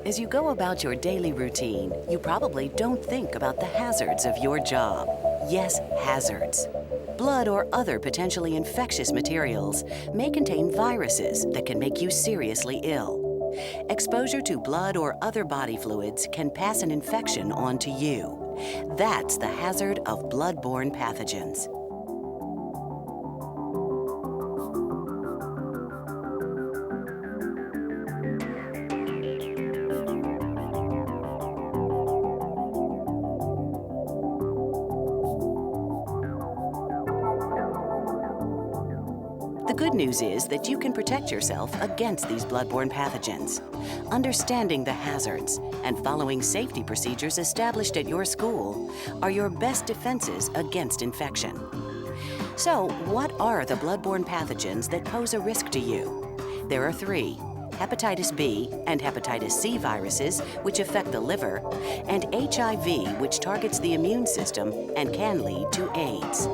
As you go about your daily routine, you probably don't think about the hazards of your job. Yes, hazards. Blood or other potentially infectious materials may contain viruses that can make you seriously ill. Exposure to blood or other body fluids can pass an infection on to you. That's the hazard of bloodborne pathogens. The good news is that you can protect yourself against these bloodborne pathogens. Understanding the hazards and following safety procedures established at your school are your best defenses against infection. So, what are the bloodborne pathogens that pose a risk to you? There are three: Hepatitis B and Hepatitis C viruses, which affect the liver, and HIV, which targets the immune system and can lead to AIDS.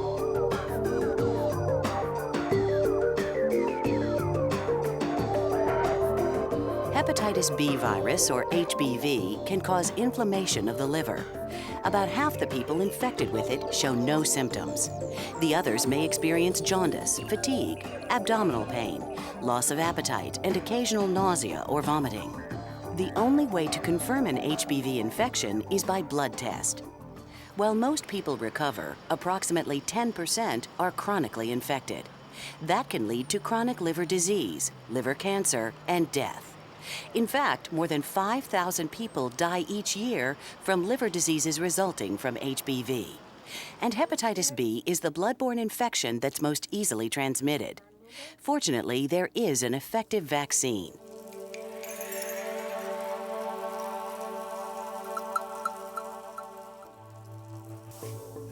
Hepatitis B virus, or HBV, can cause inflammation of the liver. About half the people infected with it show no symptoms. The others may experience jaundice, fatigue, abdominal pain, loss of appetite, and occasional nausea or vomiting. The only way to confirm an HBV infection is by blood test. While most people recover, approximately 10% are chronically infected. That can lead to chronic liver disease, liver cancer, and death. In fact, more than 5,000 people die each year from liver diseases resulting from HBV. And hepatitis B is the bloodborne infection that's most easily transmitted. Fortunately, there is an effective vaccine.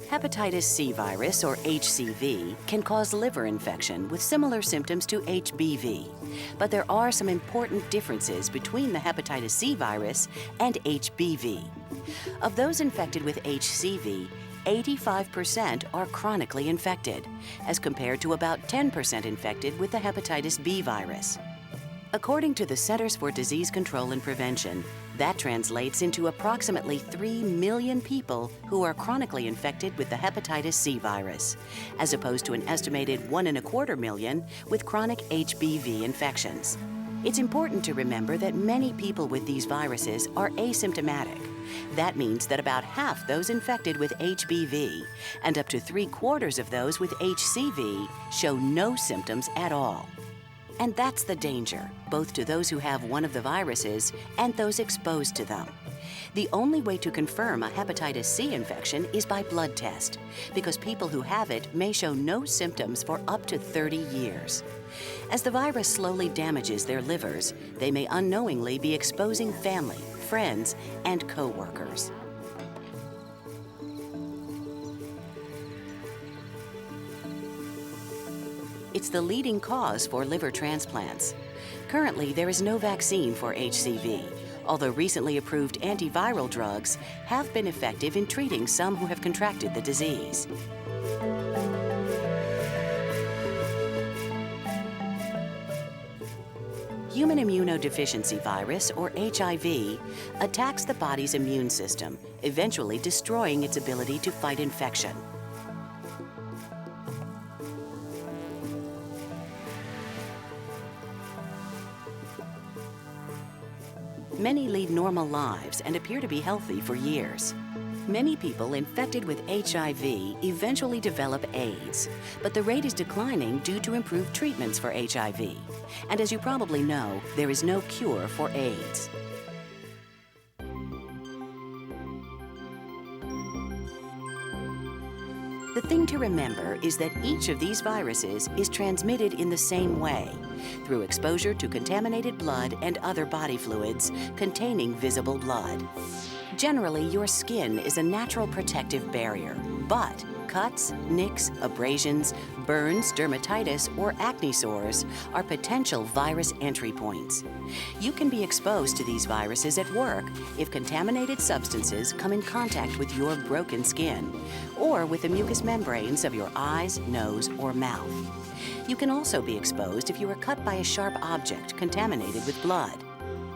Hepatitis C virus, or HCV, can cause liver infection with similar symptoms to HBV. But there are some important differences between the hepatitis C virus and HBV. Of those infected with HCV, 85% are chronically infected, as compared to about 10% infected with the hepatitis B virus. According to the Centers for Disease Control and Prevention, that translates into approximately 3 million people who are chronically infected with the hepatitis C virus, as opposed to an estimated 1.25 million with chronic HBV infections. It's important to remember that many people with these viruses are asymptomatic. That means that about half those infected with HBV and up to 3/4 of those with HCV show no symptoms at all. And that's the danger, both to those who have one of the viruses and those exposed to them. The only way to confirm a hepatitis C infection is by blood test, because people who have it may show no symptoms for up to 30 years. As the virus slowly damages their livers, they may unknowingly be exposing family, friends, and co-workers. It's the leading cause for liver transplants. Currently, there is no vaccine for HCV, although recently approved antiviral drugs have been effective in treating some who have contracted the disease. Human immunodeficiency virus, or HIV, attacks the body's immune system, eventually destroying its ability to fight infection. Many lead normal lives and appear to be healthy for years. Many people infected with HIV eventually develop AIDS, but the rate is declining due to improved treatments for HIV. And as you probably know, there is no cure for AIDS. The thing to remember is that each of these viruses is transmitted in the same way, through exposure to contaminated blood and other body fluids containing visible blood. Generally, your skin is a natural protective barrier, but cuts, nicks, abrasions, burns, dermatitis, or acne sores are potential virus entry points. You can be exposed to these viruses at work if contaminated substances come in contact with your broken skin or with the mucous membranes of your eyes, nose, or mouth. You can also be exposed if you are cut by a sharp object contaminated with blood.